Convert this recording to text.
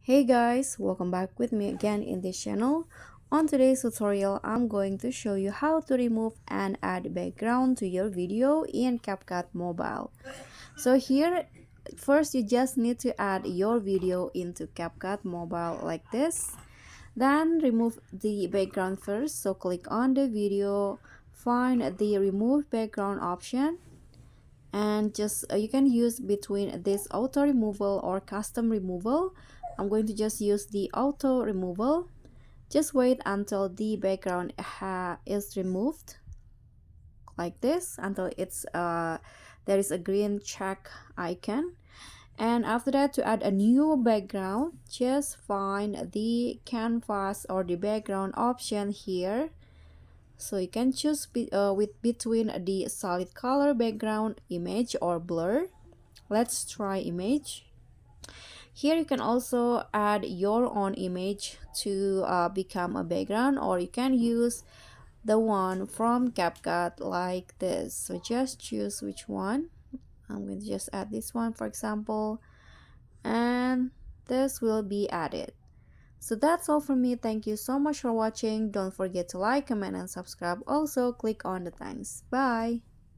Hey guys, welcome back with me again in this channel. On today's tutorial, I'm going to show you how to remove and add background to your video in CapCut Mobile. So here, first you just need to add your video into CapCut Mobile like this. Then remove the background first. So click on the video, find the remove background option and just you can use between this auto removal or custom removal. I'm going to just use the auto removal. Just wait until the background is removed like this, until there is a green check icon. And after that, to add a new background, just find the canvas or the background option here. So you can choose between the solid color background, image, or blur. Let's try image. Here you can also add your own image to become a background, or you can use the one from CapCut like this. So just choose which one. I'm going to just add this one, for example, and this will be added. So that's all from me. Thank you so much for watching. Don't forget to like, comment, and subscribe. Also, click on the thanks. Bye.